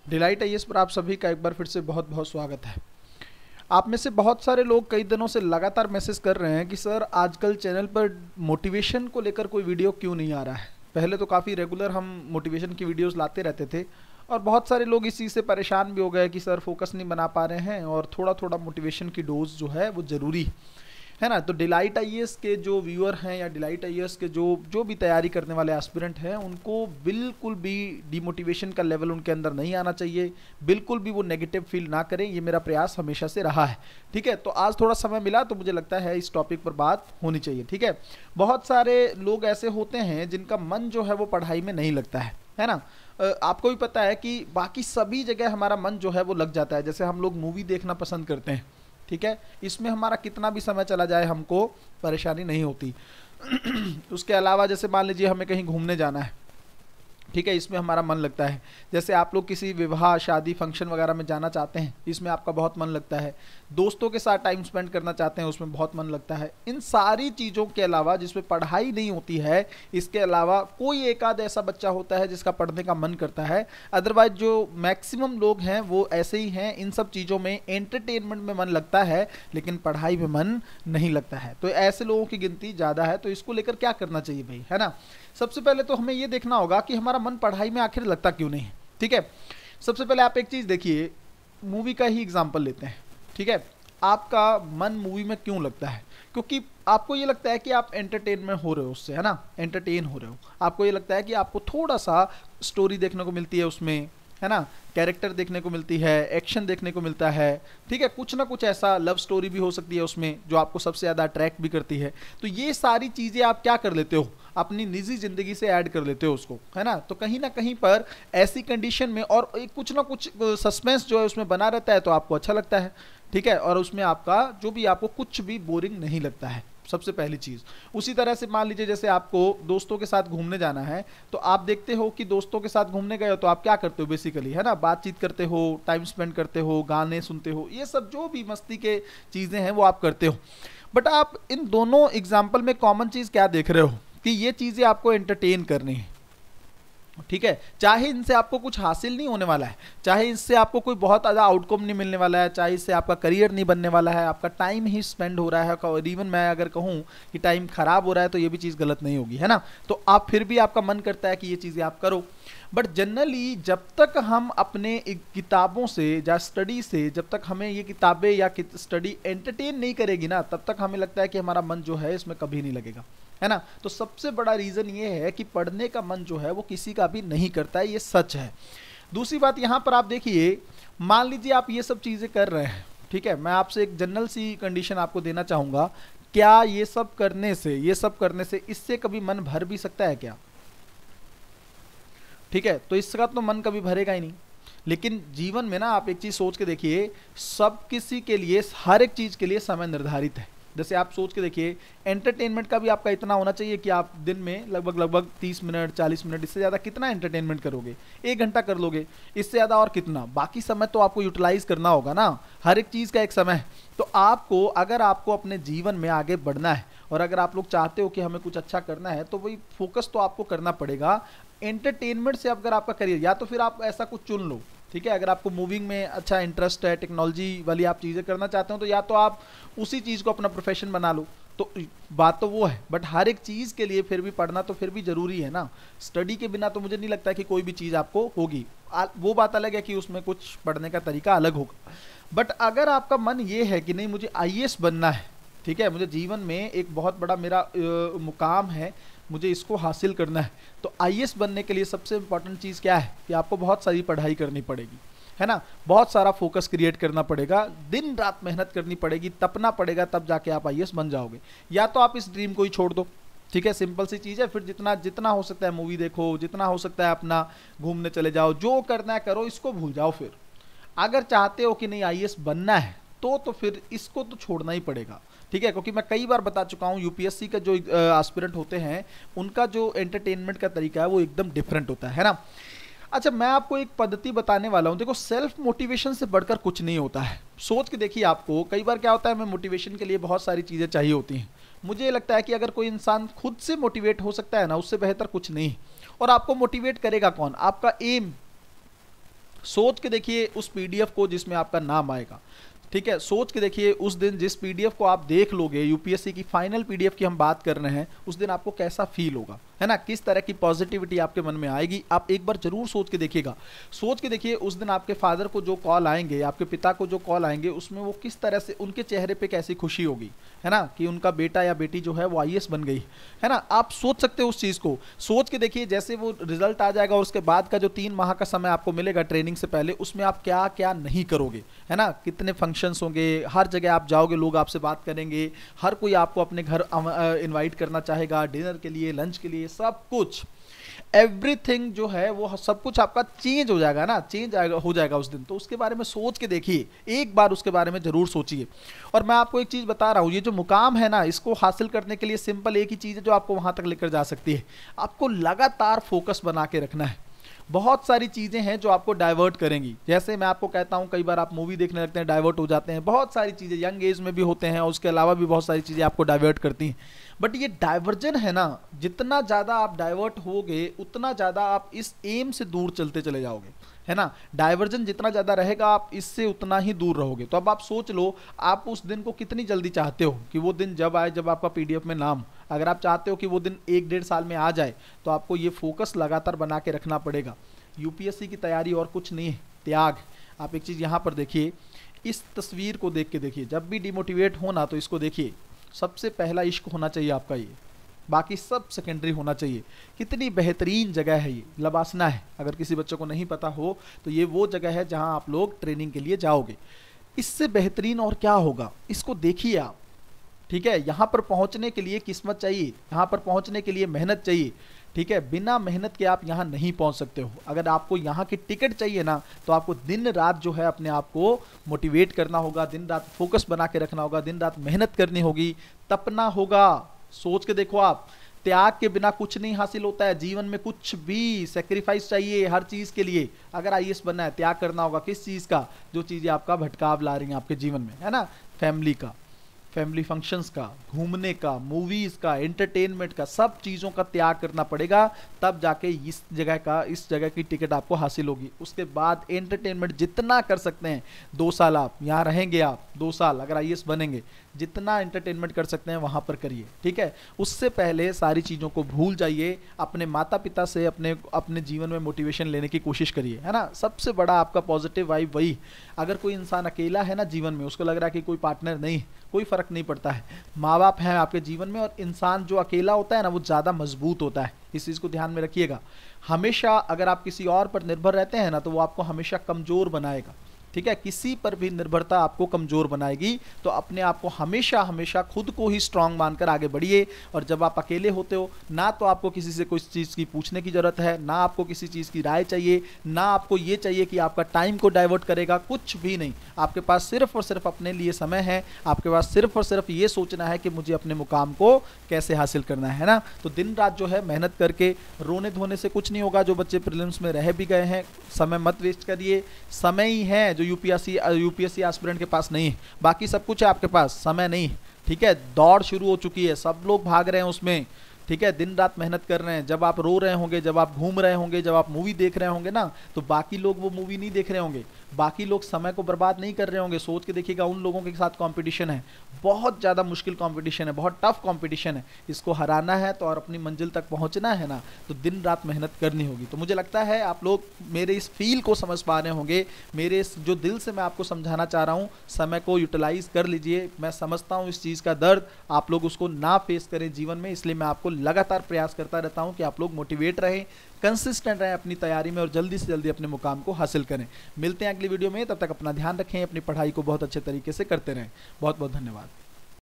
Delight IAS पर आप सभी का एक बार फिर से बहुत बहुत स्वागत है। आप में से बहुत सारे लोग कई दिनों से लगातार मैसेज कर रहे हैं कि सर आजकल चैनल पर मोटिवेशन को लेकर कोई वीडियो क्यों नहीं आ रहा है। पहले तो काफ़ी रेगुलर हम मोटिवेशन की वीडियोस लाते रहते थे और बहुत सारे लोग इस चीज़ से परेशान भी हो गए कि सर फोकस नहीं बना पा रहे हैं और थोड़ा थोड़ा मोटिवेशन की डोज जो है वो ज़रूरी है ना। तो डिलाइट आईएएस के जो व्यूअर हैं या डिलाइट आईएएस के जो जो भी तैयारी करने वाले एस्पिरेंट हैं, उनको बिल्कुल भी डिमोटिवेशन का लेवल उनके अंदर नहीं आना चाहिए, बिल्कुल भी वो नेगेटिव फील ना करें। ये मेरा प्रयास हमेशा से रहा है। ठीक है, तो आज थोड़ा समय मिला तो मुझे लगता है इस टॉपिक पर बात होनी चाहिए। ठीक है, बहुत सारे लोग ऐसे होते हैं जिनका मन जो है वो पढ़ाई में नहीं लगता है ना। आपको भी पता है कि बाकी सभी जगह हमारा मन जो है वो लग जाता है। जैसे हम लोग मूवी देखना पसंद करते हैं, ठीक है, इसमें हमारा कितना भी समय चला जाए हमको परेशानी नहीं होती। उसके अलावा जैसे मान लीजिए हमें कहीं घूमने जाना है, ठीक है, इसमें हमारा मन लगता है। जैसे आप लोग किसी विवाह शादी फंक्शन वगैरह में जाना चाहते हैं, इसमें आपका बहुत मन लगता है। दोस्तों के साथ टाइम स्पेंड करना चाहते हैं, उसमें बहुत मन लगता है। इन सारी चीज़ों के अलावा जिसमें पढ़ाई नहीं होती है, इसके अलावा कोई एक आध ऐसा बच्चा होता है जिसका पढ़ने का मन करता है। अदरवाइज जो मैक्सिमम लोग हैं वो ऐसे ही हैं, इन सब चीज़ों में एंटरटेनमेंट में मन लगता है लेकिन पढ़ाई में मन नहीं लगता है। तो ऐसे लोगों की गिनती ज़्यादा है। तो इसको लेकर क्या करना चाहिए भाई, है ना। सबसे पहले तो हमें ये देखना होगा कि हमारा मन पढ़ाई में आखिर लगता क्यों नहीं है। ठीक है, सबसे पहले आप एक चीज़ देखिए, मूवी का ही एग्जांपल लेते हैं। ठीक है, आपका मन मूवी में क्यों लगता है? क्योंकि आपको ये लगता है कि आप एंटरटेनमेंट हो रहे हो उससे, है ना, एंटरटेन हो रहे हो। आपको ये लगता है कि आपको थोड़ा सा स्टोरी देखने को मिलती है उसमें, है ना, कैरेक्टर देखने को मिलती है, एक्शन देखने को मिलता है। ठीक है, कुछ ना कुछ ऐसा लव स्टोरी भी हो सकती है उसमें जो आपको सबसे ज़्यादा अट्रैक्ट भी करती है। तो ये सारी चीज़ें आप क्या कर लेते हो, अपनी निजी ज़िंदगी से ऐड कर लेते हो उसको, है ना। तो कहीं ना कहीं पर ऐसी कंडीशन में और एक कुछ ना कुछ सस्पेंस जो है उसमें बना रहता है तो आपको अच्छा लगता है। ठीक है, और उसमें आपका जो भी आपको कुछ भी बोरिंग नहीं लगता है, सबसे पहली चीज़। उसी तरह से मान लीजिए जैसे आपको दोस्तों के साथ घूमने जाना है, तो आप देखते हो कि दोस्तों के साथ घूमने गए हो तो आप क्या करते हो बेसिकली, है ना, बातचीत करते हो, टाइम स्पेंड करते हो, गाने सुनते हो, ये सब जो भी मस्ती के चीज़ें हैं वो आप करते हो। बट आप इन दोनों एग्जाम्पल में कॉमन चीज़ क्या देख रहे हो कि ये चीज़ें आपको एंटरटेन करनी है। ठीक है, चाहे इनसे आपको कुछ हासिल नहीं होने वाला है, चाहे इससे आपको कोई बहुत ज़्यादा आउटकम नहीं मिलने वाला है, चाहे इससे आपका करियर नहीं बनने वाला है, आपका टाइम ही स्पेंड हो रहा है, और इवन मैं अगर कहूँ कि टाइम खराब हो रहा है तो ये भी चीज़ गलत नहीं होगी, है ना। तो आप फिर भी आपका मन करता है कि ये चीज़ें आप करो। बट जनरली जब तक हम अपने किताबों से या स्टडी से, जब तक हमें ये किताबें या स्टडी एंटरटेन नहीं करेगी ना, तब तक हमें लगता है कि हमारा मन जो है इसमें कभी नहीं लगेगा, है ना। तो सबसे बड़ा रीज़न ये है कि पढ़ने का मन जो है वो किसी का भी नहीं करता है, ये सच है। दूसरी बात यहाँ पर आप देखिए, मान लीजिए आप ये सब चीज़ें कर रहे हैं, ठीक है, मैं आपसे एक जनरल सी कंडीशन आपको देना चाहूँगा, क्या ये सब करने से इससे कभी मन भर भी सकता है क्या? ठीक है, तो इसका तो मन कभी भरेगा ही नहीं। लेकिन जीवन में ना आप एक चीज़ सोच के देखिए, सब किसी के लिए, हर एक चीज़ के लिए समय निर्धारित है। जैसे आप सोच के देखिए, एंटरटेनमेंट का भी आपका इतना होना चाहिए कि आप दिन में लगभग 30 मिनट 40 मिनट, इससे ज़्यादा कितना एंटरटेनमेंट करोगे? 1 घंटा कर लोगे, इससे ज़्यादा और कितना? बाकी समय तो आपको यूटिलाइज करना होगा ना, हर एक चीज़ का एक समय है। तो आपको, अगर आपको अपने जीवन में आगे बढ़ना है और अगर आप लोग चाहते हो कि हमें कुछ अच्छा करना है, तो वही फोकस तो आपको करना पड़ेगा। एंटरटेनमेंट से अगर आपका करियर, या तो फिर आप ऐसा कुछ चुन लो, ठीक है, अगर आपको मूविंग में अच्छा इंटरेस्ट है, टेक्नोलॉजी वाली आप चीज़ें करना चाहते हो, तो या तो आप उसी चीज़ को अपना प्रोफेशन बना लो। तो बात तो वो है, बट हर एक चीज़ के लिए फिर भी पढ़ना तो फिर भी ज़रूरी है ना। स्टडी के बिना तो मुझे नहीं लगता कि कोई भी चीज़ आपको होगी। वो बात अलग है कि उसमें कुछ पढ़ने का तरीका अलग होगा। बट अगर आपका मन ये है कि नहीं मुझे आईएएस बनना है, ठीक है, मुझे जीवन में एक बहुत बड़ा मेरा मुकाम है, मुझे इसको हासिल करना है, तो आईएएस बनने के लिए सबसे इंपॉर्टेंट चीज़ क्या है कि आपको बहुत सारी पढ़ाई करनी पड़ेगी, है ना, बहुत सारा फोकस क्रिएट करना पड़ेगा, दिन रात मेहनत करनी पड़ेगी, तपना पड़ेगा, तब जाके आप आईएएस बन जाओगे। या तो आप इस ड्रीम को ही छोड़ दो, ठीक है, सिंपल सी चीज़ है। फिर जितना जितना हो सकता है मूवी देखो, जितना हो सकता है अपना घूमने चले जाओ, जो करना है करो, इसको भूल जाओ। फिर अगर चाहते हो कि नहीं आईएएस बनना है तो फिर इसको तो छोड़ना ही पड़ेगा, ठीक है। क्योंकि मैं कई बार बता चुका हूँ, यूपीएससी का जो एस्पिरेंट होते हैं उनका जो एंटरटेनमेंट का तरीका है वो एकदम डिफरेंट होता है ना। अच्छा, मैं आपको एक पद्धति बताने वाला हूँ। देखो, सेल्फ मोटिवेशन से बढ़कर कुछ नहीं होता है। सोच के देखिए, आपको कई बार क्या होता है, हमें मोटिवेशन के लिए बहुत सारी चीज़ें चाहिए होती हैं। मुझे ये लगता है कि अगर कोई इंसान खुद से मोटिवेट हो सकता है ना, उससे बेहतर कुछ नहीं। और आपको मोटिवेट करेगा कौन? आपका एम, सोच के देखिए उस पीडीएफ को जिसमें आपका नाम आएगा, ठीक है। सोच के देखिए उस दिन जिस पीडीएफ को आप देख लोगे, यूपीएससी की फाइनल पीडीएफ की हम बात कर रहे हैं, उस दिन आपको कैसा फील होगा, है ना, किस तरह की पॉजिटिविटी आपके मन में आएगी, आप एक बार जरूर सोच के देखिएगा। सोच के देखिए उस दिन आपके फादर को जो कॉल आएंगे, आपके पिता को जो कॉल आएंगे, उसमें वो किस तरह से, उनके चेहरे पे कैसी खुशी होगी, है ना, कि उनका बेटा या बेटी जो है वो आईएएस बन गई, है ना। आप सोच सकते हो उस चीज़ को। सोच के देखिए जैसे वो रिजल्ट आ जाएगा और उसके बाद का जो 3 माह का समय आपको मिलेगा ट्रेनिंग से पहले, उसमें आप क्या क्या नहीं करोगे, है ना, कितने फंक्शंस होंगे, हर जगह आप जाओगे, लोग आपसे बात करेंगे, हर कोई आपको अपने घर इनवाइट करना चाहेगा, डिनर के लिए, लंच के लिए, सब कुछ, एवरीथिंग जो है वो सब कुछ आपका चेंज हो जाएगा ना, चेंज हो जाएगा उस दिन। तो उसके बारे में सोच के देखिए, एक बार उसके बारे में जरूर सोचिए। और मैं आपको एक चीज बता रहा हूं, ये जो मुकाम है ना, इसको हासिल करने के लिए सिंपल एक ही चीज है जो आपको वहां तक लेकर जा सकती है, आपको लगातार फोकस बना के रखना है। बहुत सारी चीजें हैं जो आपको डाइवर्ट करेंगी, जैसे मैं आपको कहता हूं कई बार आप मूवी देखने लगते हैं, डाइवर्ट हो जाते हैं, बहुत सारी चीजें यंग एज में भी होते हैं, और उसके अलावा भी बहुत सारी चीजें आपको डाइवर्ट करती हैं। बट ये डाइवर्जन है ना, जितना ज्यादा आप डाइवर्ट होगे उतना ज्यादा आप इस एम से दूर चलते चले जाओगे, है ना। डाइवर्जन जितना ज्यादा रहेगा आप इससे उतना ही दूर रहोगे। तो अब आप सोच लो, आप उस दिन को कितनी जल्दी चाहते हो कि वो दिन जब आए, जब आपका पीडीएफ में नाम, अगर आप चाहते हो कि वो दिन 1-1.5 साल में आ जाए, तो आपको ये फोकस लगातार बना के रखना पड़ेगा। यूपीएससी की तैयारी और कुछ नहीं है, त्याग। आप एक चीज यहाँ पर देखिए, इस तस्वीर को देख के देखिए, जब भी डिमोटिवेट होना तो इसको देखिए, सबसे पहला इश्क होना चाहिए आपका ये, बाकी सब सेकेंडरी होना चाहिए। कितनी बेहतरीन जगह है ये, लबासना है, अगर किसी बच्चे को नहीं पता हो तो ये वो जगह है जहां आप लोग ट्रेनिंग के लिए जाओगे। इससे बेहतरीन और क्या होगा, इसको देखिए आप, ठीक है। यहाँ पर पहुंचने के लिए किस्मत चाहिए, यहाँ पर पहुंचने के लिए मेहनत चाहिए, ठीक है। बिना मेहनत के आप यहाँ नहीं पहुंच सकते हो। अगर आपको यहाँ की टिकट चाहिए ना, तो आपको दिन रात जो है अपने आप को मोटिवेट करना होगा, दिन रात फोकस बना के रखना होगा, दिन रात मेहनत करनी होगी, तपना होगा। सोच के देखो आप, त्याग के बिना कुछ नहीं हासिल होता है जीवन में, कुछ भी सैक्रिफाइस चाहिए हर चीज के लिए। अगर आईएएस बनना है, त्याग करना होगा, किस चीज का, जो चीजें आपका भटकाव ला रही हैं आपके जीवन में, है ना, फैमिली का, फैमिली फंक्शंस का, घूमने का, मूवीज का, एंटरटेनमेंट का, सब चीजों का त्याग करना पड़ेगा, तब जाके इस जगह की टिकट आपको हासिल होगी। उसके बाद एंटरटेनमेंट जितना कर सकते हैं, 2 साल आप यहाँ रहेंगे, आप 2 साल अगर आईएएस बनेंगे, जितना एंटरटेनमेंट कर सकते हैं वहां पर करिए, ठीक है। उससे पहले सारी चीजों को भूल जाइए, अपने माता पिता से अपने जीवन में मोटिवेशन लेने की कोशिश करिए, है ना। सबसे बड़ा आपका पॉजिटिव वाइब वही, अगर कोई इंसान अकेला है ना जीवन में, उसको लग रहा है कि कोई पार्टनर नहीं, कोई फर्क नहीं पड़ता है, माँ बाप हैं आपके जीवन में, और इंसान जो अकेला होता है ना वो ज्यादा मजबूत होता है। इस चीज को ध्यान में रखिएगा। हमेशा अगर आप किसी और पर निर्भर रहते हैं ना, तो वो आपको हमेशा कमजोर बनाएगा, ठीक है। किसी पर भी निर्भरता आपको कमजोर बनाएगी। तो अपने आप को हमेशा हमेशा खुद को ही स्ट्रांग मानकर आगे बढ़िए। और जब आप अकेले होते हो ना, तो आपको किसी से कोई चीज़ की पूछने की जरूरत है, ना आपको किसी चीज़ की राय चाहिए, ना आपको ये चाहिए कि आपका टाइम को डाइवर्ट करेगा, कुछ भी नहीं। आपके पास सिर्फ और सिर्फ अपने लिए समय है, आपके पास सिर्फ और सिर्फ ये सोचना है कि मुझे अपने मुकाम को कैसे हासिल करना है ना। तो दिन रात जो है मेहनत करके, रोने धोने से कुछ नहीं होगा। जो बच्चे प्रीलिम्स में रह भी गए हैं, समय मत वेस्ट करिए, समय ही है जो यूपीएससी एस्पिरेंट के पास नहीं है। बाकी सब कुछ है आपके पास, समय नहीं, ठीक है। दौड़ शुरू हो चुकी है, सब लोग भाग रहे हैं उसमें, ठीक है, दिन रात मेहनत कर रहे हैं। जब आप रो रहे होंगे, जब आप घूम रहे होंगे, जब आप मूवी देख रहे होंगे ना, तो बाकी लोग वो मूवी नहीं देख रहे होंगे, बाकी लोग समय को बर्बाद नहीं कर रहे होंगे। सोच के देखिएगा, उन लोगों के साथ कंपटीशन है, बहुत ज़्यादा मुश्किल कंपटीशन है, बहुत टफ कंपटीशन है। इसको हराना है तो और अपनी मंजिल तक पहुंचना है ना, तो दिन रात मेहनत करनी होगी। तो मुझे लगता है आप लोग मेरे इस फील को समझ पा रहे होंगे, मेरे इस जो दिल से मैं आपको समझाना चाह रहा हूँ, समय को यूटिलाइज कर लीजिए। मैं समझता हूँ इस चीज़ का दर्द, आप लोग उसको ना फेस करें जीवन में, इसलिए मैं आपको लगातार प्रयास करता रहता हूँ कि आप लोग मोटिवेट रहें, कंसिस्टेंट रहें अपनी तैयारी में, और जल्दी से जल्दी अपने मुकाम को हासिल करें। मिलते हैं अगली वीडियो में, तब तक अपना ध्यान रखें, अपनी पढ़ाई को बहुत अच्छे तरीके से करते रहें। बहुत बहुत धन्यवाद।